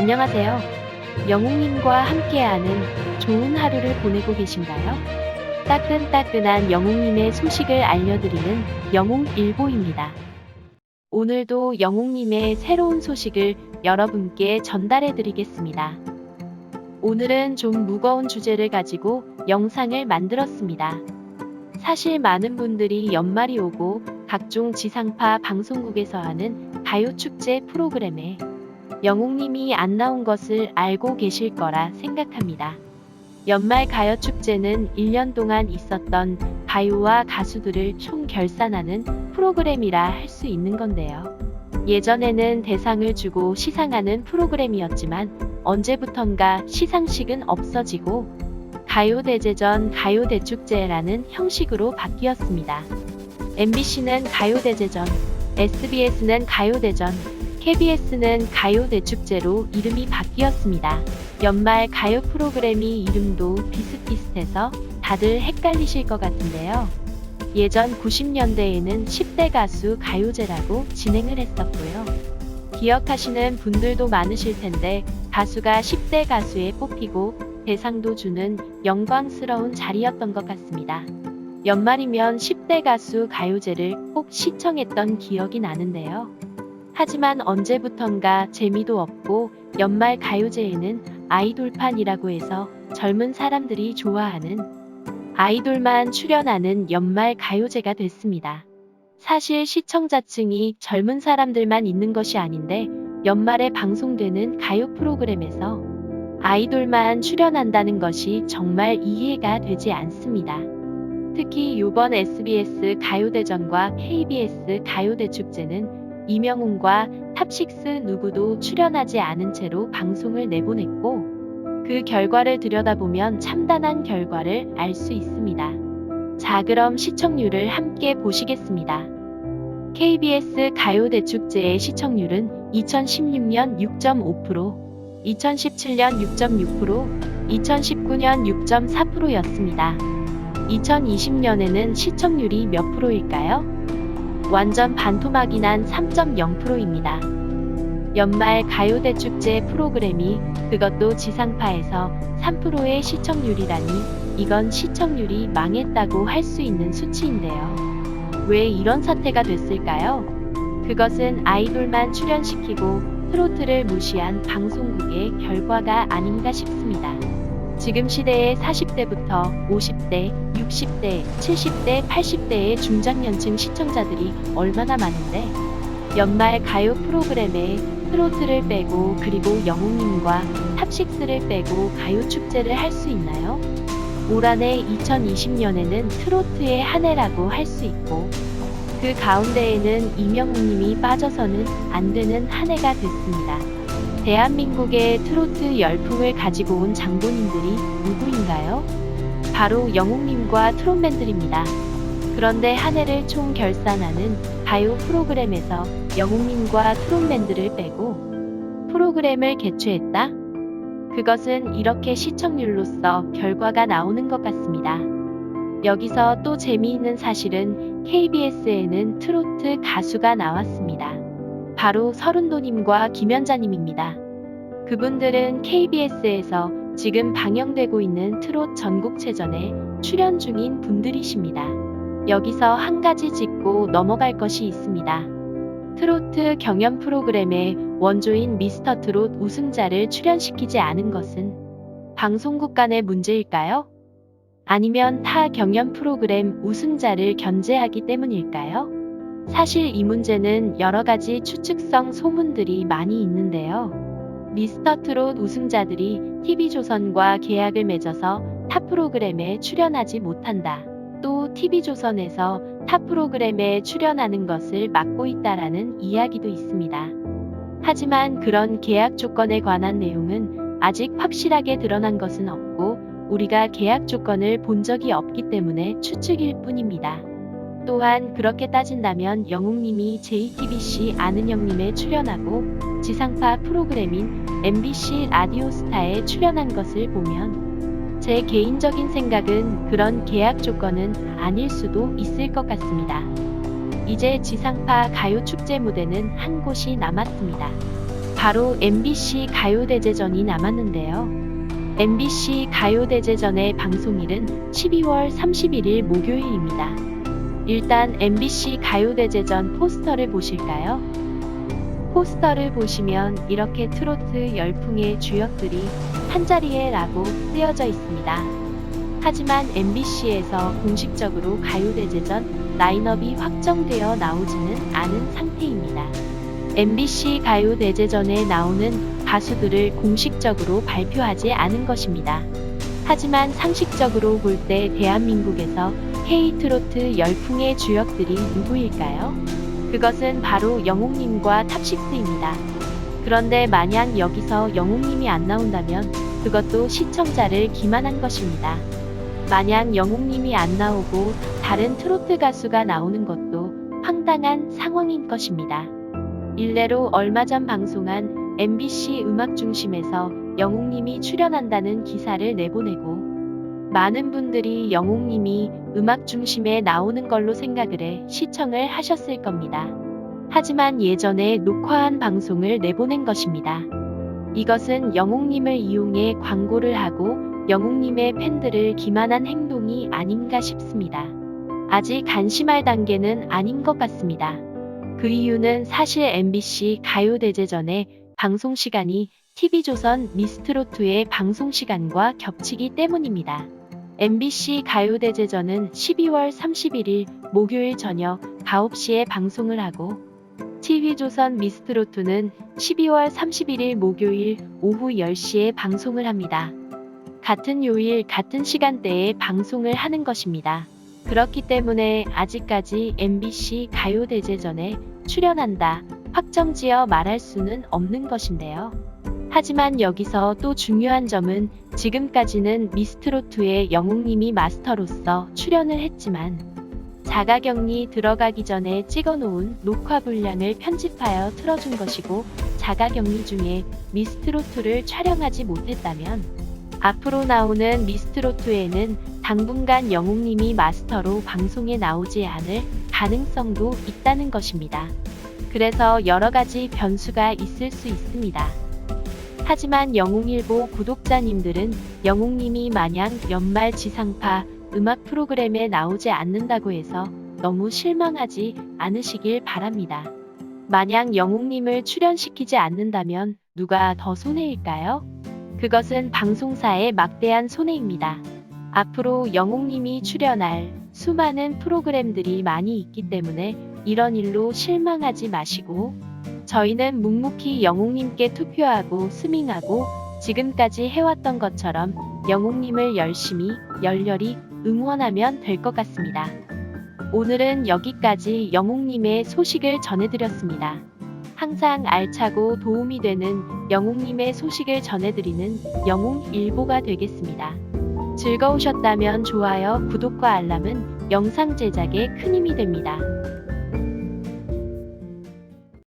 안녕하세요. 영웅님과 함께하는 좋은 하루를 보내고 계신가요? 따끈따끈한 영웅님의 소식을 알려드리는 영웅일보입니다. 오늘도 영웅님의 새로운 소식을 여러분께 전달해드리겠습니다. 오늘은 좀 무거운 주제를 가지고 영상을 만들었습니다. 사실 많은 분들이 연말이 오고 각종 지상파 방송국에서 하는 가요축제 프로그램에 영웅님이 안 나온 것을 알고 계실 거라 생각합니다. 연말 가요축제는 1년 동안 있었던 가요와 가수들을 총 결산하는 프로그램이라 할 수 있는 건데요. 예전에는 대상을 주고 시상하는 프로그램이었지만 언제부턴가 시상식은 없어지고 가요대제전 가요대축제라는 형식으로 바뀌었습니다. MBC는 가요대제전, SBS는 가요대전, KBS는 가요대축제로 이름이 바뀌었습니다. 연말 가요 프로그램이 이름도 비슷비슷해서 다들 헷갈리실 것 같은데요. 예전 90년대에는 10대 가수 가요제라고 진행을 했었고요. 기억하시는 분들도 많으실 텐데 가수가 10대 가수에 뽑히고 대상도 주는 영광스러운 자리였던 것 같습니다. 연말이면 10대 가수 가요제를 꼭 시청했던 기억이 나는데요. 하지만 언제부턴가 재미도 없고 연말 가요제에는 아이돌판이라고 해서 젊은 사람들이 좋아하는 아이돌만 출연하는 연말 가요제가 됐습니다. 사실 시청자층이 젊은 사람들만 있는 것이 아닌데 연말에 방송되는 가요 프로그램에서 아이돌만 출연한다는 것이 정말 이해가 되지 않습니다. 특히 이번 SBS 가요대전과 KBS 가요대축제는 이명웅과 탑식스 누구도 출연하지 않은 채로 방송을 내보냈고 그 결과를 들여다보면 참담한 결과를 알 수 있습니다. 자, 그럼 시청률을 함께 보시겠습니다. KBS 가요대축제의 시청률은 2016년 6.5%, 2017년 6.6%, 2019년 6.4%였습니다. 2020년에는 시청률이 몇 프로일까요? 완전 반토막이 난 3.0%입니다. 연말 가요대축제 프로그램이 그것도 지상파에서 3%의 시청률이라니 이건 시청률이 망했다고 할 수 있는 수치인데요. 왜 이런 사태가 됐을까요? 그것은 아이돌만 출연시키고 트로트를 무시한 방송국의 결과가 아닌가 싶습니다. 지금 시대의 40대부터 50대, 60대, 70대, 80대의 중장년층 시청자들이 얼마나 많은데 연말 가요 프로그램에 트로트를 빼고 그리고 영웅님과 탑식스를 빼고 가요 축제를 할 수 있나요? 올 한해 2020년에는 트로트의 한 해라고 할 수 있고 그 가운데에는 이명웅님이 빠져서는 안 되는 한 해가 됐습니다. 대한민국의 트로트 열풍을 가지고 온 장본인들이 누구인가요? 바로 영웅님과 트롯맨들입니다. 그런데 한 해를 총 결산하는 가요 프로그램에서 영웅님과 트롯맨들을 빼고 프로그램을 개최했다? 그것은 이렇게 시청률로서 결과가 나오는 것 같습니다. 여기서 또 재미있는 사실은 KBS에는 트로트 가수가 나왔습니다. 바로 서른도님과 김연자님입니다. 그분들은 KBS에서 지금 방영되고 있는 트롯 전국체전에 출연 중인 분들이십니다. 여기서 한 가지 짚고 넘어갈 것이 있습니다. 트로트 경연 프로그램에 원조인 미스터트롯 우승자를 출연시키지 않은 것은 방송국 간의 문제일까요? 아니면 타 경연 프로그램 우승자를 견제하기 때문일까요? 사실 이 문제는 여러 가지 추측성 소문들이 많이 있는데요. 미스터트롯 우승자들이 TV조선과 계약을 맺어서 타 프로그램에 출연하지 못한다. 또 TV조선에서 타 프로그램에 출연하는 것을 막고 있다라는 이야기도 있습니다. 하지만 그런 계약 조건에 관한 내용은 아직 확실하게 드러난 것은 없고 우리가 계약 조건을 본 적이 없기 때문에 추측일 뿐입니다. 또한 그렇게 따진다면 영웅님이 JTBC 아는 형님에 출연하고 지상파 프로그램인 MBC 라디오스타에 출연한 것을 보면 제 개인적인 생각은 그런 계약 조건은 아닐 수도 있을 것 같습니다. 이제 지상파 가요축제 무대는 한 곳이 남았습니다. 바로 MBC 가요대제전이 남았는데요. MBC 가요대제전의 방송일은 12월 31일 목요일입니다. 일단 MBC 가요대제전 포스터를 보실까요? 포스터를 보시면 이렇게 트로트 열풍의 주역들이 한자리에 라고 쓰여져 있습니다. 하지만 MBC에서 공식적으로 가요대제전 라인업이 확정되어 나오지는 않은 상태입니다. MBC 가요대제전에 나오는 가수들을 공식적으로 발표하지 않은 것입니다. 하지만 상식적으로 볼 때 대한민국에서 K-트로트 열풍의 주역들이 누구일까요? 그것은 바로 영웅님과 탑식스입니다. 그런데 만약 여기서 영웅님이 안 나온다면 그것도 시청자를 기만한 것입니다. 만약 영웅님이 안 나오고 다른 트로트 가수가 나오는 것도 황당한 상황인 것입니다. 일례로 얼마 전 방송한 MBC 음악중심에서 영웅님이 출연한다는 기사를 내보내고 많은 분들이 영웅님이 음악중심에 나오는 걸로 생각을 해 시청을 하셨을 겁니다. 하지만 예전에 녹화한 방송을 내보낸 것입니다. 이것은 영웅님을 이용해 광고를 하고 영웅님의 팬들을 기만한 행동이 아닌가 싶습니다. 아직 안심할 단계는 아닌 것 같습니다. 그 이유는 사실 MBC 가요대제전의 방송 시간이 TV조선 미스트롯2의 방송 시간과 겹치기 때문입니다. MBC 가요대제전은 12월 31일 목요일 저녁 9시에 방송을 하고 TV조선 미스트롯2는 12월 31일 목요일 오후 10시에 방송을 합니다. 같은 요일 같은 시간대에 방송을 하는 것입니다. 그렇기 때문에 아직까지 MBC 가요대제전에 출연한다 확정지어 말할 수는 없는 것인데요. 하지만 여기서 또 중요한 점은 지금까지는 미스트롯2의 영웅님이 마스터로서 출연을 했지만 자가격리 들어가기 전에 찍어놓은 녹화 분량을 편집하여 틀어준 것이고 자가격리 중에 미스트롯2를 촬영하지 못했다면 앞으로 나오는 미스트롯2에는 당분간 영웅님이 마스터로 방송에 나오지 않을 가능성도 있다는 것입니다. 그래서 여러가지 변수가 있을 수 있습니다. 하지만 영웅일보 구독자님들은 영웅님이 마냥 연말 지상파 음악 프로그램에 나오지 않는다고 해서 너무 실망하지 않으시길 바랍니다. 만약 영웅님을 출연시키지 않는다면 누가 더 손해일까요? 그것은 방송사의 막대한 손해입니다. 앞으로 영웅님이 출연할 수많은 프로그램들이 많이 있기 때문에 이런 일로 실망하지 마시고 저희는 묵묵히 영웅님께 투표하고 스밍하고 지금까지 해왔던 것처럼 영웅님을 열심히 열렬히 응원하면 될 것 같습니다. 오늘은 여기까지 영웅님의 소식을 전해드렸습니다. 항상 알차고 도움이 되는 영웅님의 소식을 전해드리는 영웅일보가 되겠습니다. 즐거우셨다면 좋아요, 구독과 알람은 영상 제작에 큰 힘이 됩니다.